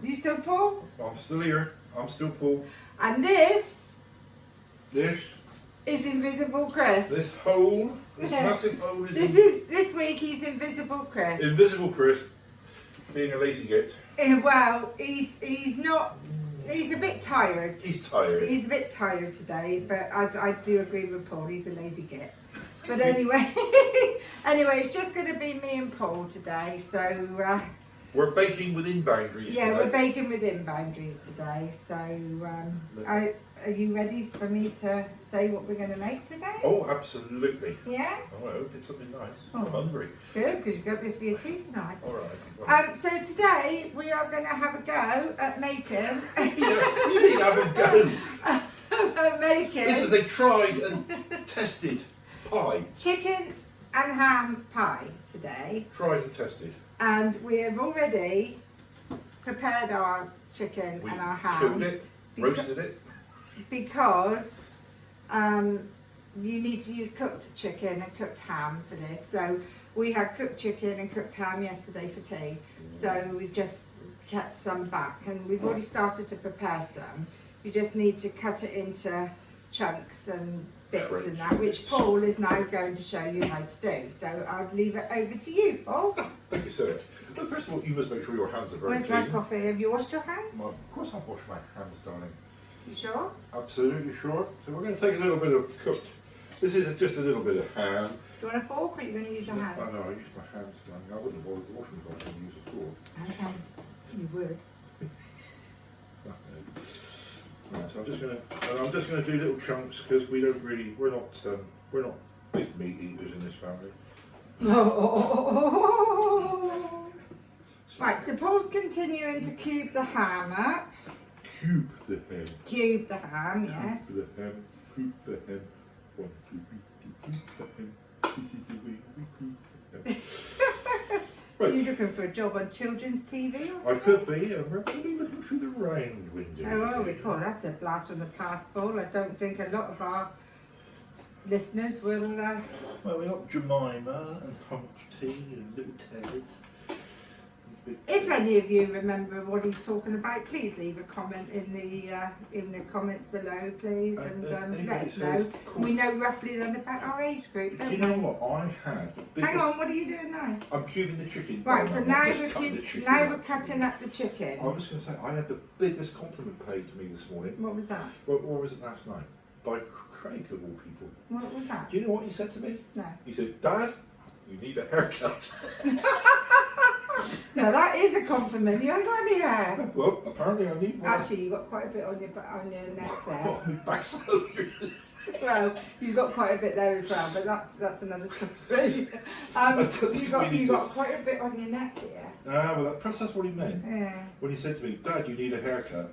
You still Paul? I'm still here. I'm still Paul. And this This is Invisible Chris. this massive hole This week he's Invisible Chris. Invisible Chris, being a lazy git. Well, he's not. He's a bit tired. He's tired. He's a bit tired today, but I do agree with Paul. He's a lazy git. But anyway, it's just going to be me and Paul today. So We're baking within boundaries. yeah, today. we're baking within boundaries today. So are you ready for me to say what we're going to make today? Oh, absolutely. Yeah. Oh, I hope it's something nice. Oh. I'm hungry. Good, because you got this for your tea tonight. All right. So today we are going to have a go at making. You need to have a go. at making This is a tried and tested pie. chicken and ham pie today, Tried and tested. and we have already prepared our chicken We and our killed ham it, Beca- roasted it. because you need to use cooked chicken and cooked ham for this. So we had cooked chicken and cooked ham yesterday for tea, so we've just kept some back, and we've already started to prepare some. You just need to cut it into chunks and bits and that, which Paul is now going to show you how to do. So I'll leave it over to you, Paul. Thank you, sir. Well, first of all, you must make sure your hands are very Where's my clean. coffee? Have you washed your hands? Well, of course I've washed my hands, darling. You sure? Absolutely sure. So we're going to take a little bit of cooked. This is just a little bit of ham. Do you want a fork, or are you going to use your hands? I know, I use my hands, darling. I wouldn't have washed them if I could use a fork. You would. Right, so I'm just going to do little chunks because we're not big meat eaters in this family. Right, so Paul's continuing to cube the ham up. Cube the ham. Cube the ham, yes. Cube the ham. Cube the ham. 1, 2, 3, cube the ham. This is the way we cube the ham. Are Right. you looking for a job on children's TV or I something? could be, and we're going to be looking through the round window. Oh, well, we call that's a blast from the past, Paul. I don't think a lot of our listeners will. Well, we got Jemima and Humpty and Little Ted. If any of you remember what he's talking about, please leave a comment in the comments below, please, and let us know. Cool. We know roughly then about our age group, Do don't you know we? what? I had. Hang on, what are you doing now? I'm cubing the chicken. Right, No, so I'm now just we're cutting the chicken now up. we're cutting up the chicken. I was going to say, I had the biggest compliment paid to me this morning. What was that? What was it last night? By Craig, of all people. What was that? Do you know what he said to me? No. He said, Dad, you need a haircut. No, that is a compliment. You haven't got any hair. Well, apparently I need one. Actually, you got quite a bit on your neck there. Oh, my backside. Well, you've got quite a bit there as well, but that's another story. don't think You we got quite a bit on your neck here. Well, perhaps that's what he meant. Yeah, When he said to me, Dad, you need a haircut.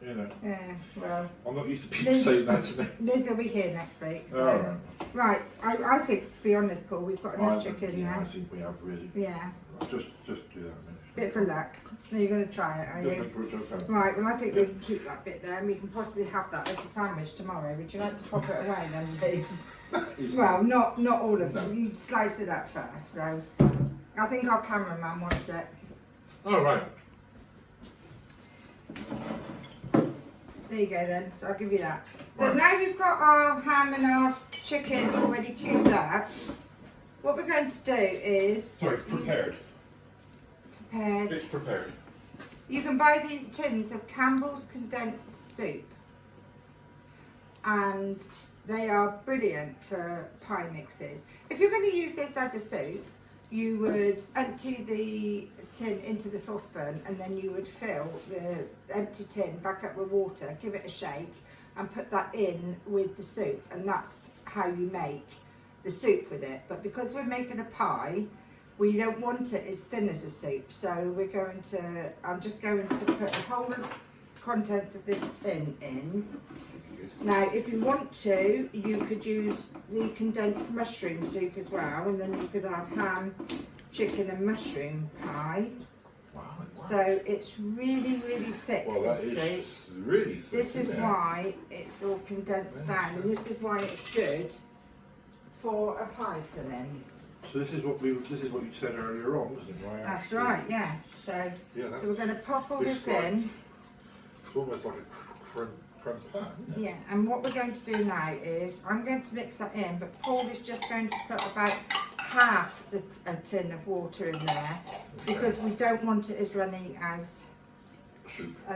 You know, yeah. Well, I'm not used to people Liz- saying that to me. Liz will be here next week. So. All right. Right. I think, to be honest, Paul, we've got enough chicken yeah, I now. think we have really. Yeah. Just do that a minute. Bit for luck. Now you're going to try it, are Just you? make sure it's okay. Right, well I think we can keep that bit there and we can possibly have that as a sandwich tomorrow. Would you like to pop it away then, please? Well, not all of them. You slice it up first. So I think our cameraman wants it. All right. There you go then. So I'll give you that. So now we've got our ham and our chicken already cubed up. What we're going to do is Sorry, prepared. prepared. It's prepared. You can buy these tins of Campbell's condensed soup, and they are brilliant for pie mixes. If you're going to use this as a soup, you would empty the tin into the saucepan, and then you would fill the empty tin back up with water, give it a shake, and put that in with the soup, and that's how you make the soup with it. But because we're making a pie, we don't want it as thin as a soup, so I'm just going to put the whole contents of this tin in. Now, if you want to, you could use the condensed mushroom soup as well, and then you could have ham, chicken and mushroom pie. Wow. So it's really, really thick, Well, that this is soup. really thick. This is isn't it? why it's all condensed down, and this is why it's good for a pie filling. So this is what you said earlier on, wasn't it? That's right, yes. So, yeah, so we're going to pop all this in. It's almost like a creme pan, isn't it? Yeah, and what we're going to do now is, I'm going to mix that in, but Paul is just going to put about half a tin of water in there, because we don't want it as runny as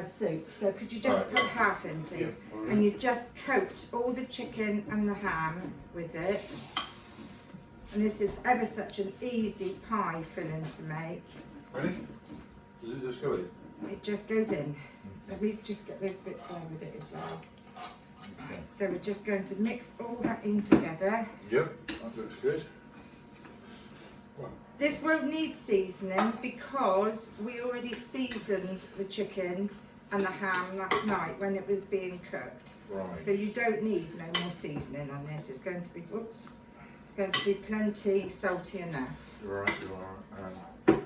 soup. So could you just put half in, please? Yeah. And you just coat all the chicken and the ham with it. And this is ever such an easy pie filling to make. Ready? Does it just go in? It just goes in. And we just get those bits there with it as well. Right, so we're just going to mix all that in together. Yep, that looks good. Well, This won't need seasoning because we already seasoned the chicken and the ham last night when it was being cooked. right. So you don't need no more seasoning on this. It's going to be, oops, it's going to be plenty salty enough. Right, you are. Right.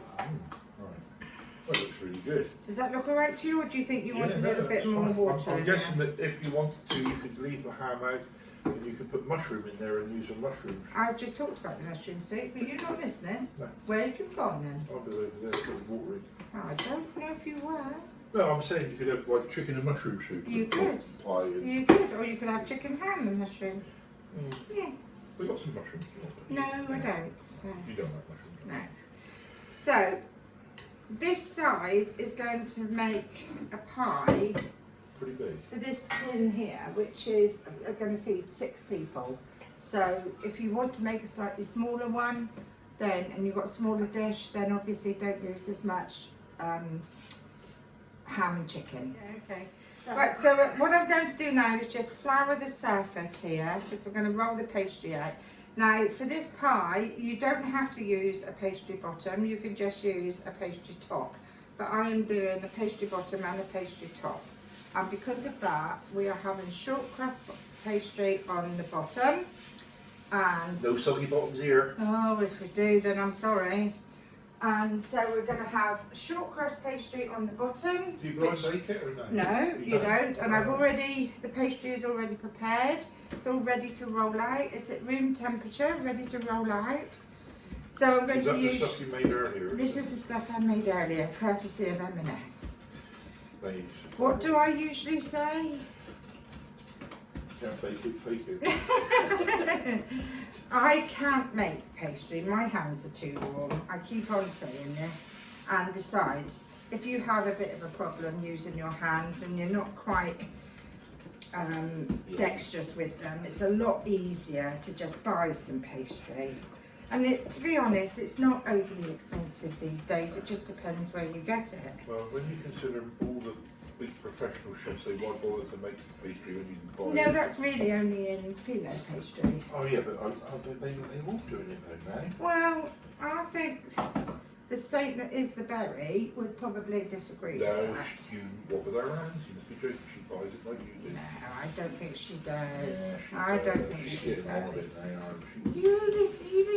Well, it looks really good. Does that look alright to you, or do you think you want a little bit more water? I'm guessing that if you wanted to, you could leave the ham out and you could put mushroom in there and use some mushrooms. I've just talked about the mushroom soup, but you're not listening. No. Where'd you gone then? I'll be over there putting water in. I don't know if you were. No, I'm saying you could have like chicken and mushroom soup. You could. Pie and... You could, or you could have chicken, ham and mushroom. Yeah. We've got some mushrooms. No, I don't. No. You don't like mushrooms? No. So, this size is going to make a pie Pretty big. for this tin here, which is going to feed 6 people. So, if you want to make a slightly smaller one, then, and you've got a smaller dish, then obviously don't use as much ham and chicken. Yeah, okay. Right, so what I'm going to do now is just flour the surface here, because we're going to roll the pastry out. Now, for this pie, you don't have to use a pastry bottom, you can just use a pastry top. But I am doing a pastry bottom and a pastry top. And because of that, we are having short crust pastry on the bottom. And no soggy bottoms here. oh, if we do, then I'm sorry. And so we're going to have short crust pastry on the bottom. Do you blind bake it or no? No, you don't. And I've already, the pastry is already prepared. It's all ready to roll out. It's at room temperature, ready to roll out. So I'm going to use... the stuff you made earlier? This is the stuff I made earlier, courtesy of M&S. They What do I usually say? can't bake it, fake it. I can't make pastry. My hands are too warm. I keep on saying this. And besides, if you have a bit of a problem using your hands and you're not quite dexterous with them, it's a lot easier to just buy some pastry. And to be honest, it's not overly expensive these days. It just depends where you get it. Well, when you consider all the big professional chefs, they won't bother to make pastry when you can buy No, it. that's really only in phyllo pastry. Oh yeah, but they all doing it though now. Well, I think the saint that is the berry would probably disagree No, with that. you what with her hands? You must be joking. She buys it like you do. No, I don't think she does. Yeah, I don't think she's she getting on with does. it now, aren't she? You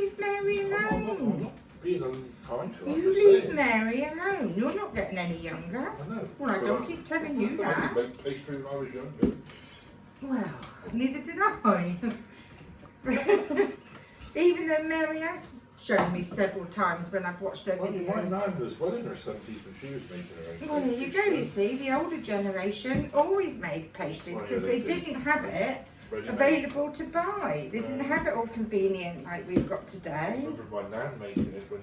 leave Mary I'm not alone. being unkind to her. You leave Mary alone. You're not getting any younger. I know. Well, I don't keep telling you that. I didn't make pastry when I was younger. Well, neither did I. Even though Mary has shown me several times when I've watched her My videos. nan was well in her 70s when she was making her own. Well, there you go, you see, the older generation always made pastry Well, yeah, because they they do. didn't have it Ready-made. available to buy. They didn't have it all convenient like we've got I today. remember my nan making it when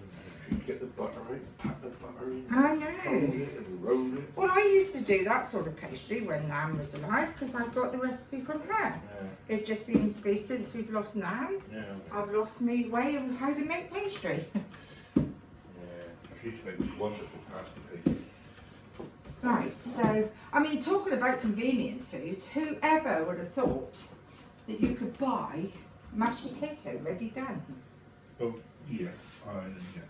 she'd get the butter out and pat the butter in. I Fold know. it and roll it. Well, I used to do that sort of pastry when Nan was alive because I got the recipe from her. Yeah, It just seems to be, since we've lost Nan, yeah. I've lost my way of how to make pastry. Yeah, she used to make wonderful pasta pastry. Right, so, I mean, talking about convenience foods, whoever would have thought that you could buy mashed potato ready done? Oh, yeah, yeah.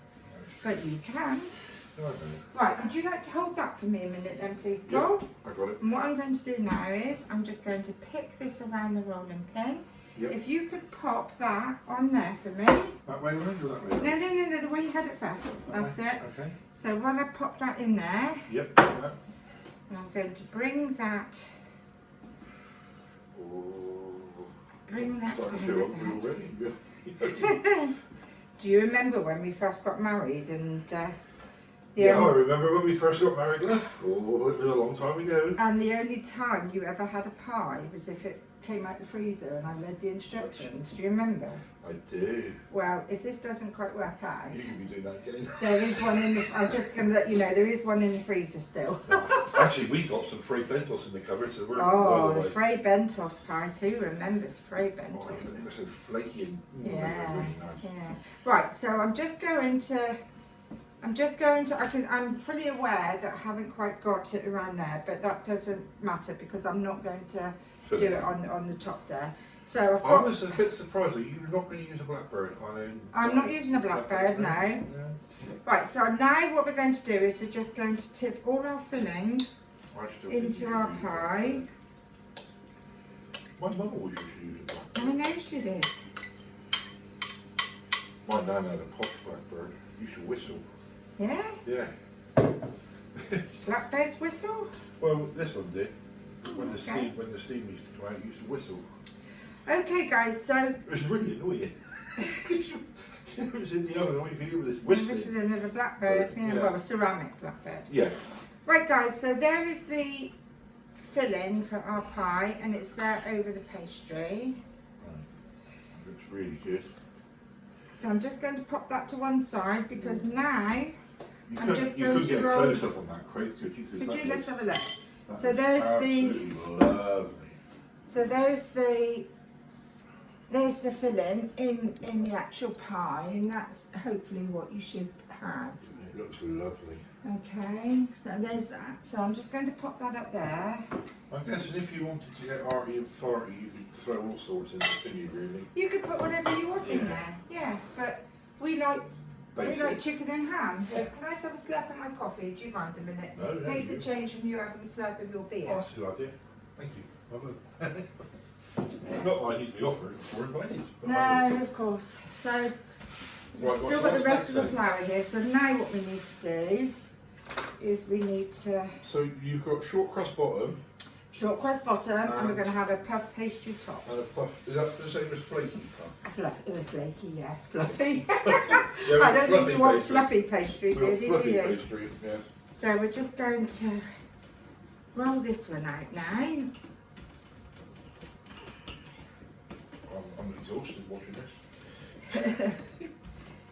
But you can. I know. Right, would you like to hold that for me a minute then, please, Yeah, Paul? I got it. And what I'm going to do now is, I'm just going to pick this around the rolling pin. Yep. If you could pop that on there for me. That way around or that way No, around? no, the way you had it first. That's it. Okay. So when I pop that in there, Yep, got that. I'm going to bring that Oh, down starting to a feel bit. hungry already. Do you remember when we first got married and Yeah, I remember when we first got married. Oh, it was a long time ago. and the only time you ever had a pie was if it came out the freezer and I read the instructions. Do you remember? I do. Well, if this doesn't quite work out, You can be doing that again. there is one in the. I'm just going to let you know there is one in the freezer still. Actually, we got some free bentos in the cupboard, so we're Oh, by the way. Frey Bentos pies. Who remembers Frey Oh, Bentos? they were so flaky and Yeah, really nice. yeah. Right, so I'm just going to. I'm fully aware that I haven't quite got it around there, but that doesn't matter because I'm not going to do it on the top there. So I've I got. was a bit surprised that you're not going to use a blackbird. I'm not using a blackbird, no. Yeah. Right, so now what we're going to do is we're just going to tip all our filling into our pie. My mum always used to use a I blackbird. know she did. My nan had a posh blackbird. Used to whistle. Yeah? Yeah. Blackbird's whistle? Well, this one did. When the Okay. steam used to come out, it used to whistle. Okay, guys, so It was really annoying. It was in the oven, all you could hear was this we're whistling. whistling of a blackbird, yeah, Yeah. well, a ceramic blackbird. Yes. Right, guys, so there is the filling for our pie, and it's there over the pastry. Looks really good. So I'm just going to pop that to one side because now, You I'm couldn't, just you going couldn't to get a roll- close up on that crate, could you? 'Cause could that you, let's was- have a look. that So was there's the- absolutely lovely. So there's the filling in the actual pie, and that's hopefully what you should have. It looks lovely. Okay, so there's that. So I'm just going to pop that up there. I'm guessing if you wanted to get arty and farty, you could throw all sorts in the thingy, really. You could put whatever you want in Yeah. there. Yeah, but we like Basic. chicken and ham. So Yeah. can I just have a slurp of my coffee? Do you mind a minute? No, no. Makes a change from you having a slurp of your Oh, beer. that's a good idea. Thank you. Lovely. Not that I need to be offered or invited. but lovely. No, of course. So Right, still what's got the rest of the next flour here. So now what we need to do is we need to then? So you've got short crust bottom short crust bottom, and we're And- going to have a puff pastry top. and a puff. Is that the same as flaky puff? Flaky, yeah, fluffy. Yeah, I don't think fluffy you want pastry. fluffy pastry, We want really, do fluffy you? pastry, yes. So we're just going to roll this one out now. I'm exhausted watching this.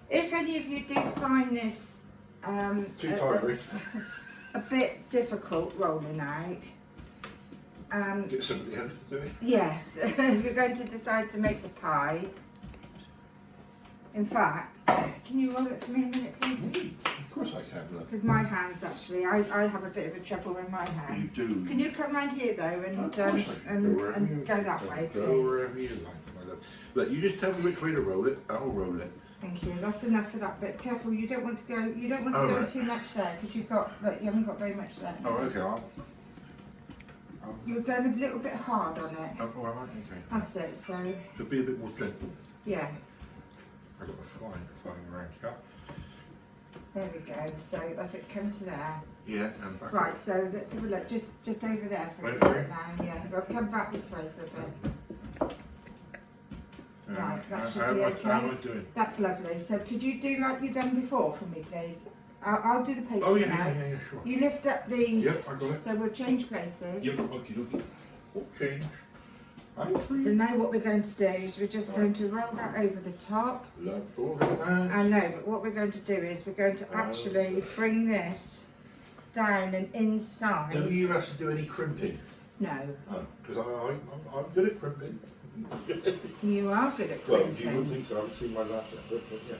If any of you do find this Too tiring. a bit difficult rolling out, Get somebody else to do it. yes, if you're going to decide to make the pie, in fact, can you roll it for me a minute, please? Of course I can, look. Because my hands actually, I have a bit of a trouble with my You hands. do. Can you come round here though and, Of course I can. Go wherever you and go that way, Go please? wherever you like, my love. Look, you just tell me which way to roll it, I'll roll it. Thank you. That's enough for that bit. Careful, you don't want to go. You don't want to Oh, go right. too much there because you've got. Look, you haven't got very much there. Oh, okay. You're going a little bit hard on it. Oh, all right, okay. That's it. So So be a bit more gentle. yeah, I've got my flying around cut. there we go. So that's it. Come to there. Yeah, and back. Right. So let's have a look. Just over there for a Right bit there? now. Yeah. Well, come back this way for a bit. Right, that should how be am I- How am I okay. doing? That's lovely. So could you do like you've done before for me, please? I'll do the pastry Oh, yeah, now. yeah, sure. You lift up the. Yep, I got it. So we'll change places. Yep, okay, okay. Oh, change. I'm So free. now what we're going to do is we're just going to roll that over the top. Love, oh, look at that. I know, but what we're going to do is we're going to actually bring this down and inside. Do you have to do any crimping? No, Because I'm good at crimping. you are good at Well, you crimping. wouldn't think so. I haven't seen my last but yes.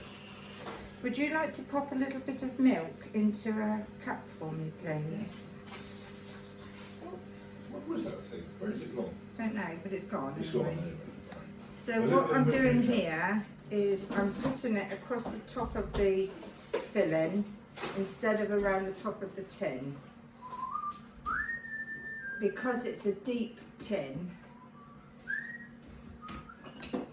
Would you like to pop a little bit of milk into a cup for me, please? What was that thing? Where is it gone? Don't know, but it's gone It's gone anyway. anyway. So Was it what the I'm milk doing in there? here is I'm putting it across the top of the filling instead of around the top of the tin. Because it's a deep tin,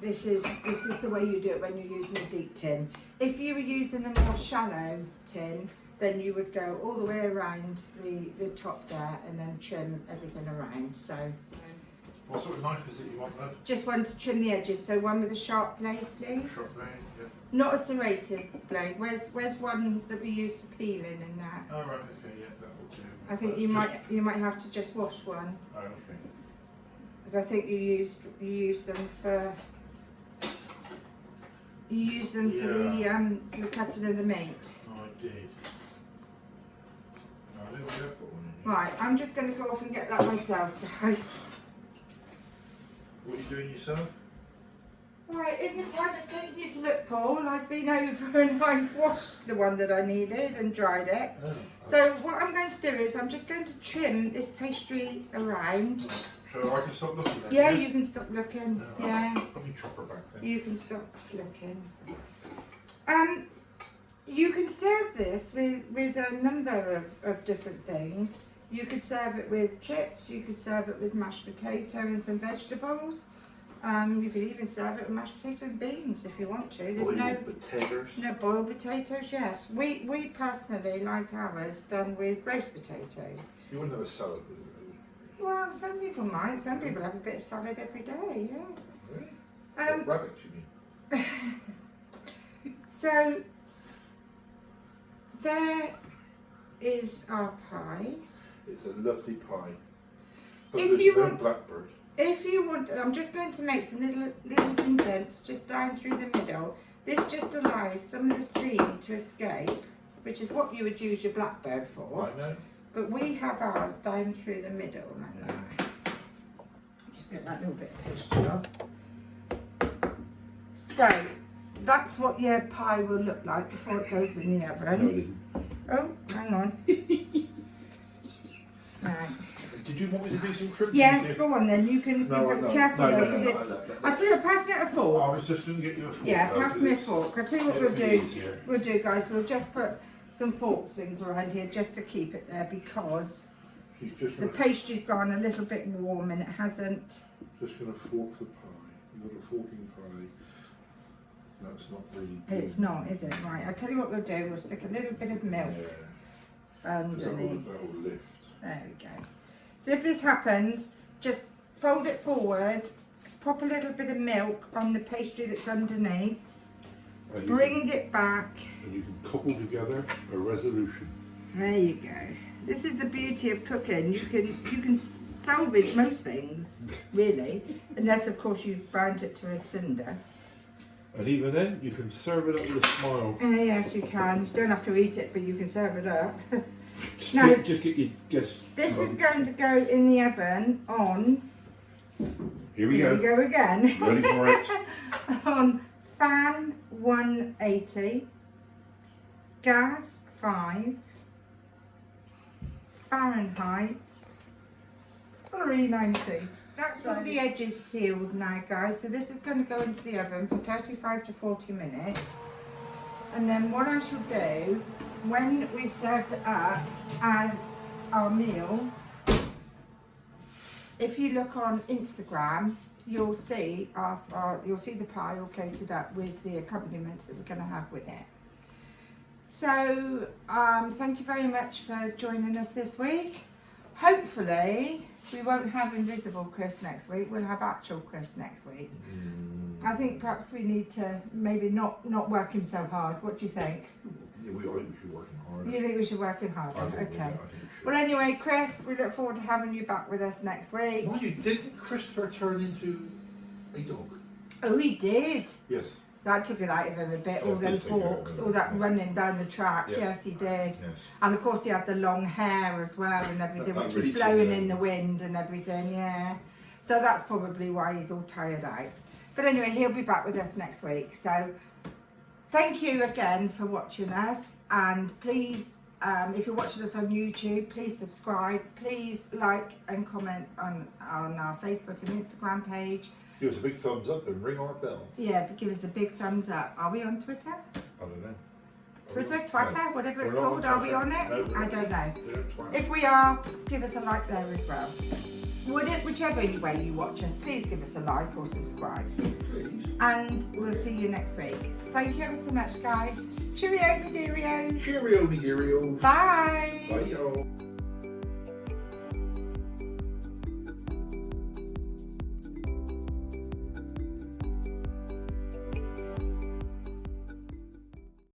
this is the way you do it when you're using a deep tin. If you were using a more shallow tin, then you would go all the way around the top there and then trim everything around. So What sort of knife is it you want, love? just one to trim the edges. So one with a sharp blade, please. Short blade, Not a serrated blade. Where's one that we use for peeling and that? Oh, right, okay, yeah, that will do. I think you might have to just wash one. Oh, okay. Because I think you use them for the cutting of the meat. Oh, I did. No, I think we have put one in. Right, I'm just going to go off and get that myself, guys. What are you doing yourself? Right, in the time it's taken you to look, Paul, I've been over and I've washed the one that I needed and dried it. Oh. So what I'm going to do is I'm just going to trim this pastry around. So I can stop looking at it? Yeah, you can stop looking. No, Yeah, Let me chop her back then. you can stop looking. You can serve this with a number of different things. You could serve it with chips, you could serve it with mashed potato and some vegetables. You could even serve it with mashed potato and beans if you want to. There's Boiled potatoes? no boiled potatoes, yes. We personally like ours done with roast potatoes. You wouldn't have a salad with it, Well, some people might. Some people have a bit of salad every day, yeah. really? Rabbit, you mean? So, there is our pie. It's a lovely pie. But If there's you no want- blackbird. If you want, I'm just going to make some little indents just down through the middle. This just allows some of the steam to escape, which is what you would use your blackbird for. I know. But we have ours down through the middle like that. Just get that little bit of pastry off. So, that's what your pie will look like before it goes in the No, I oven. didn't. Oh, hang on. Right. Did you want me to do some crimping? Yes, go on then. You can No, be no, careful no, though, no, because no, it's. no. I'll tell you, pass me a I fork. was just going to get you a fork. Yeah, though, pass me a 'cause it's- fork. I'll tell you what it'll we'll be do. easier. We'll do, guys. We'll just put some fork things around here just to keep it there because She's just the going pastry's gone a little bit warm and it hasn't. to fork the pie. You've got a forking pie. That's not really good. It's not, is it? Right. I'll tell you what we'll do. We'll stick a little bit of milk Yeah. underneath. That will lift. There we go. So if this happens, just fold it forward, pop a little bit of milk on the pastry that's underneath, And bring it back. And you can couple together a resolution. There you go. This is the beauty of cooking. You can salvage most things, really, unless of course you've burnt it to a cinder. And even then, you can serve it up with a smile. Yes, you can. You don't have to eat it, but you can serve it up. Just, No. just get your guess. This is going to go in the oven on. Here we Here go. we go again. Ready for it? On fan 180, gas 5, Fahrenheit 390. That's all the edges sealed now, guys. So this is going to go into the oven for 35 to 40 minutes. And then what I shall do, when we served it up as our meal, if you look on Instagram, you'll see you'll see the pie all plated up with the accompaniments that we're going to have with it. So thank you very much for joining us this week. Hopefully we won't have invisible Chris next week. We'll have actual Chris next week. I think perhaps we need to maybe not work him so hard. What do you think? Yeah, I think we should work him harder. You think we should work him harder? I think we- Okay. I think we should. Well, anyway, Chris, we look forward to having you back with us next week. Mind you, didn't Christopher turn into a dog? Oh, he did. Yes. That took it out of him a bit, all That did those take it out of walks, him, all that yeah. running down the track. Yeah. Yes, he did. Yes. And of course, he had the long hair as well and everything, That which really was blowing took it in the out. wind and everything, yeah. So that's probably why he's all tired out. But anyway, he'll be back with us next week. So thank you again for watching us. And please, if you're watching us on YouTube, please subscribe. Please like and comment on our Facebook and Instagram page. Give us a big thumbs up and ring our bell. Yeah, but give us a big thumbs up. Are we on Twitter? I don't know. Twitter, No. Twitter, whatever it's We're not called. on Are we Twitter. on it? No, we're I not. don't know. We don't twat. If we are, give us a like there as well. Whichever way you watch us, please give us a like or subscribe. Please. And we'll see you next week. Thank you ever so much, guys. Cheerio, me dearios. Cheerio, me deario. Bye. Bye, y'all.